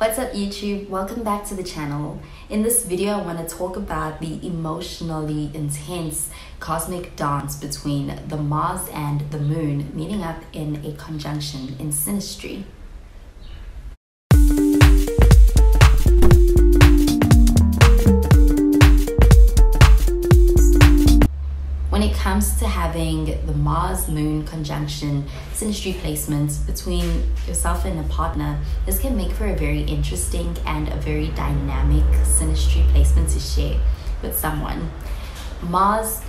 What's up YouTube? Welcome back to the channel. In this video I want to talk about the emotionally intense cosmic dance between the Mars and the Moon meeting up in a conjunction in synastry. When it comes to having the Mars-Moon conjunction synastry placements between yourself and a partner, this can make for a very interesting and a very dynamic synastry placement to share with someone. Mars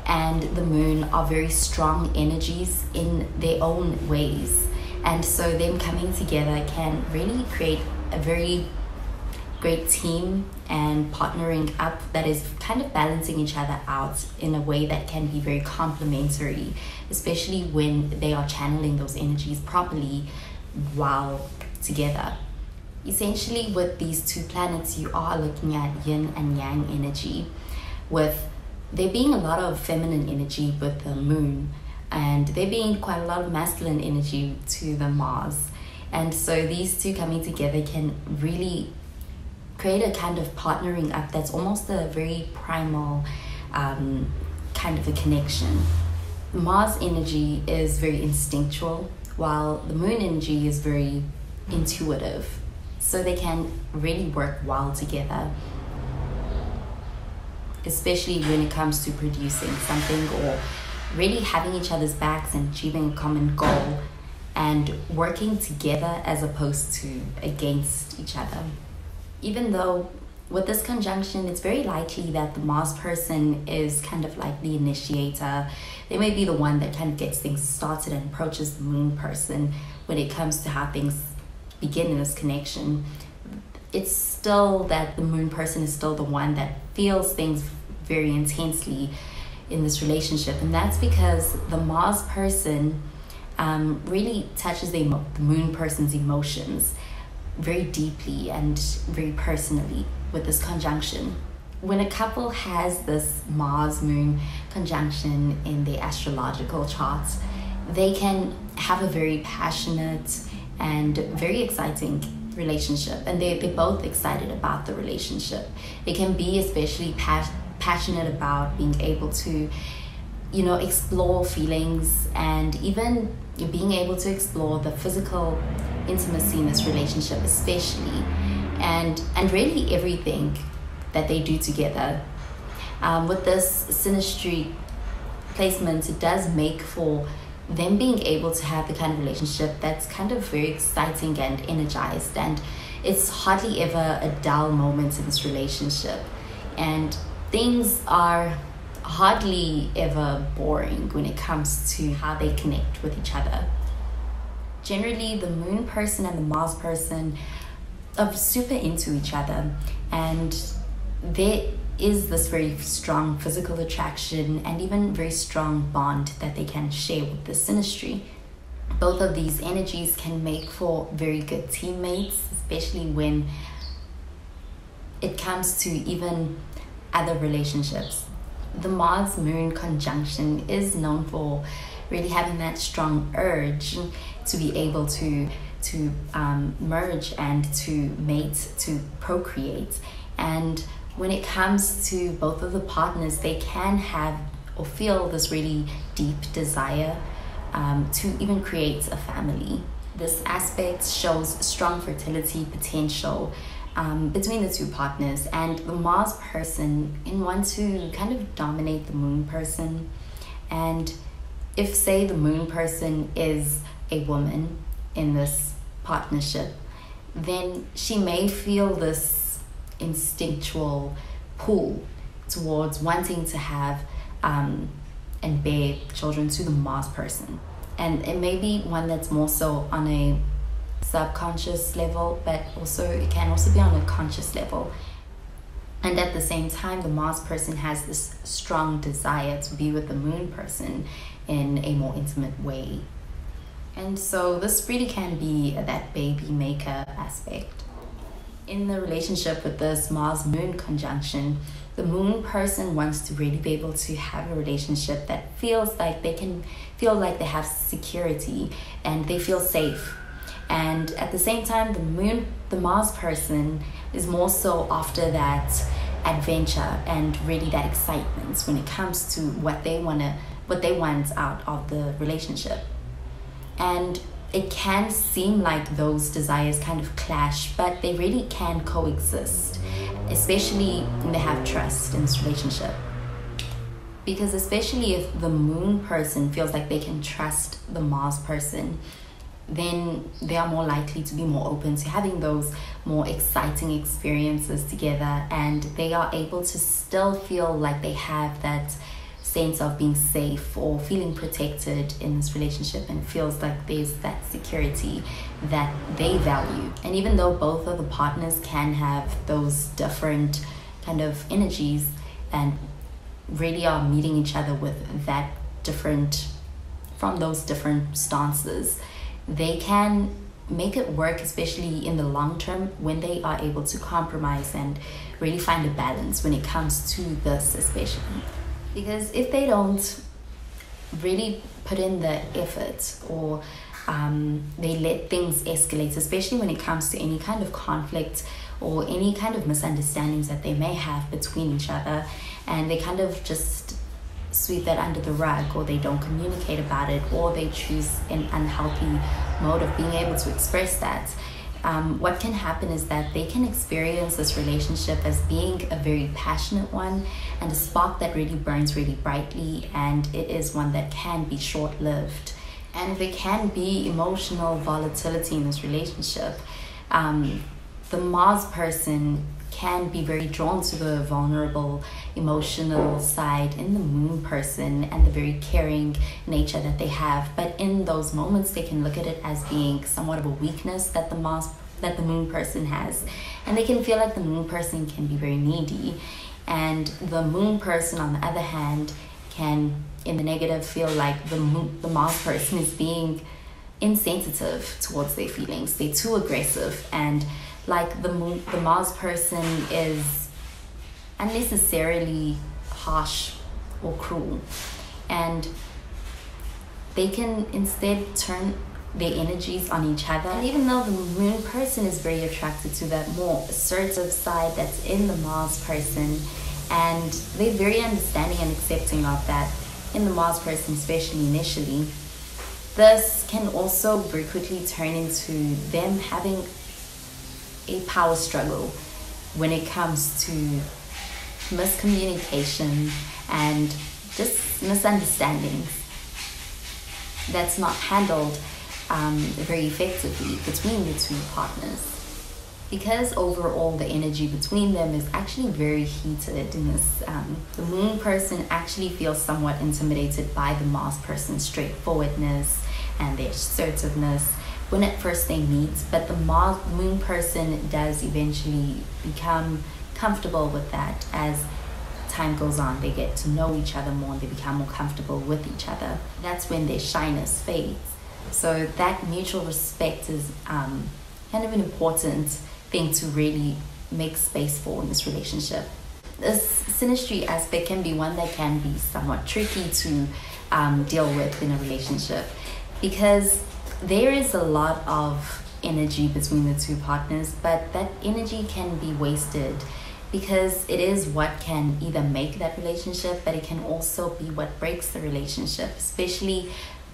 and the Moon are very strong energies in their own ways, and so them coming together can really create a very great team and partnering up that is kind of balancing each other out in a way that can be very complementary, especially when they are channeling those energies properly while together. Essentially, with these two planets, you are looking at yin and yang energy, with there being a lot of feminine energy with the Moon and there being quite a lot of masculine energy to the Mars. And so these two coming together can really create a kind of partnering up that's almost a very primal kind of a connection. Mars energy is very instinctual, while the Moon energy is very intuitive. So they can really work well together, especially when it comes to producing something or really having each other's backs and achieving a common goal and working together as opposed to against each other. Even though with this conjunction, it's very likely that the Mars person is kind of like the initiator. They may be the one that kind of gets things started and approaches the Moon person when it comes to how things begin in this connection. It's still that the Moon person is still the one that feels things very intensely in this relationship. And that's because the Mars person really touches the Moon person's emotions very deeply and very personally with this conjunction. When a couple has this Mars-Moon conjunction in their astrological charts, they can have a very passionate and very exciting relationship, and they're both excited about the relationship. They can be especially passionate about being able to, you know, explore feelings and even being able to explore the physical intimacy in this relationship especially, and really everything that they do together. With this synastry placement, it does make for them being able to have the kind of relationship that's kind of very exciting and energized, and it's hardly ever a dull moment in this relationship, and things are hardly ever boring when it comes to how they connect with each other. Generally, the Moon person and the Mars person are super into each other, and there is this very strong physical attraction and even very strong bond that they can share with the synastry. Both of these energies can make for very good teammates, especially when it comes to even other relationships. The Mars-Moon conjunction is known for really having that strong urge to be able to merge and to mate, to procreate. And when it comes to both of the partners, they can have or feel this really deep desire to even create a family. This aspect shows strong fertility potential between the two partners, and the Mars person want to kind of dominate the Moon person. And if, say, the Moon person is a woman in this partnership, then she may feel this instinctual pull towards wanting to have and bear children to the Mars person. And it may be one that's more so on a subconscious level, but also it can also be on a conscious level. And at the same time, the Mars person has this strong desire to be with the Moon person in a more intimate way. And so this really can be that baby maker aspect. In the relationship with this Mars-Moon conjunction, the Moon person wants to really be able to have a relationship that feels like they can feel like they have security and they feel safe. And at the same time, the Mars person is more so after that adventure and really that excitement when it comes to what they want out of the relationship. And it can seem like those desires kind of clash, but they really can coexist, especially when they have trust in this relationship. Because especially if the Moon person feels like they can trust the Mars person, then they are more likely to be more open to having those more exciting experiences together, and they are able to still feel like they have that sense of being safe or feeling protected in this relationship, and feels like there's that security that they value. And even though both of the partners can have those different kind of energies and really are meeting each other with that different, from those different stances, they can make it work, especially in the long term, when they are able to compromise and really find a balance when it comes to this, especially. Because if they don't really put in the effort, or they let things escalate, especially when it comes to any kind of conflict or any kind of misunderstandings that they may have between each other, and they kind of just sweep that under the rug, or they don't communicate about it, or they choose an unhealthy mode of being able to express that, what can happen is that they can experience this relationship as being a very passionate one, and a spark that really burns really brightly, and it is one that can be short-lived. And there can be emotional volatility in this relationship. The Mars person can be very drawn to the vulnerable emotional side in the Moon person and the very caring nature that they have. But in those moments, they can look at it as being somewhat of a weakness that the Moon person has. And they can feel like the Moon person can be very needy. And the Moon person, on the other hand, can, in the negative, feel like the Mars person is being insensitive towards their feelings. They're too aggressive, and like the Mars person is unnecessarily harsh or cruel, and they can instead turn their energies on each other. And even though the Moon person is very attracted to that more assertive side that's in the Mars person, and they're very understanding and accepting of that in the Mars person, especially initially, this can also very quickly turn into them having a power struggle when it comes to miscommunication and just misunderstandings that's not handled very effectively between the two partners. Because overall the energy between them is actually very heated in this, the Moon person actually feels somewhat intimidated by the Mars person's straightforwardness and their assertiveness when at first they meet, but the Moon person does eventually become comfortable with that. As time goes on, they get to know each other more and they become more comfortable with each other. That's when their shyness fades. So that mutual respect is kind of an important thing to really make space for in this relationship. This synastry aspect can be one that can be somewhat tricky to deal with in a relationship, because there is a lot of energy between the two partners, but that energy can be wasted, because it is what can either make that relationship, but it can also be what breaks the relationship, especially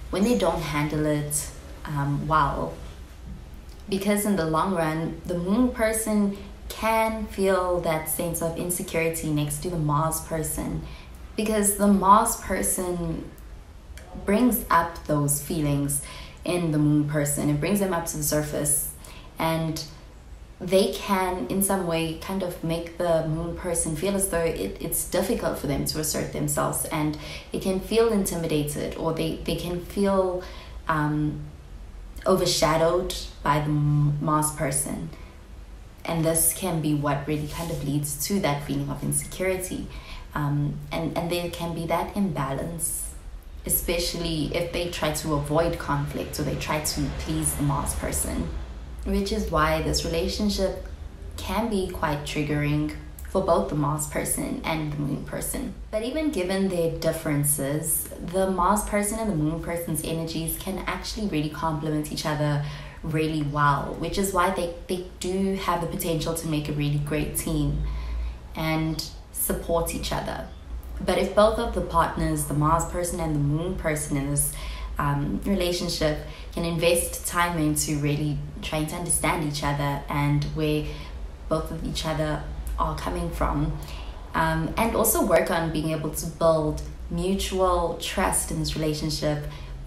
when they don't handle it well. Because in the long run, the Moon person can feel that sense of insecurity next to the Mars person, because the Mars person brings up those feelings in the Moon person. It brings them up to the surface, and they can in some way kind of make the Moon person feel as though it's difficult for them to assert themselves, and they can feel intimidated, or they can feel overshadowed by the Mars person. And this can be what really kind of leads to that feeling of insecurity, and there can be that imbalance, especially if they try to avoid conflict or they try to please the Mars person, which is why this relationship can be quite triggering for both the Mars person and the Moon person. But even given their differences, the Mars person and the Moon person's energies can actually really complement each other really well, which is why they do have the potential to make a really great team and support each other. But if both of the partners, the Mars person and the Moon person in this relationship, can invest time into really trying to understand each other and where both of each other are coming from, and also work on being able to build mutual trust in this relationship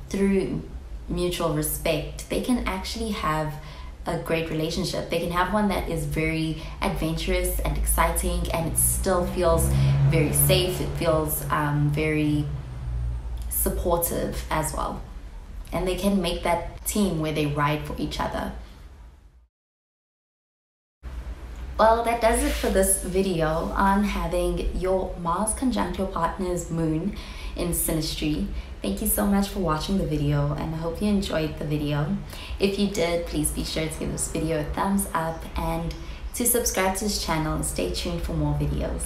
through mutual respect, they can actually have a great relationship. They can have one that is very adventurous and exciting, and it still feels very safe. It feels very supportive as well. And they can make that team where they ride for each other. Well, that does it for this video on having your Mars conjunct your partner's Moon in Synastry. Thank you so much for watching the video, and I hope you enjoyed the video. If you did, please be sure to give this video a thumbs up and to subscribe to this channel and stay tuned for more videos.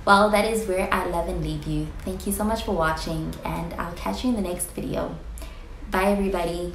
Well, that is where I love and leave you. Thank you so much for watching, and I'll catch you in the next video. Bye everybody.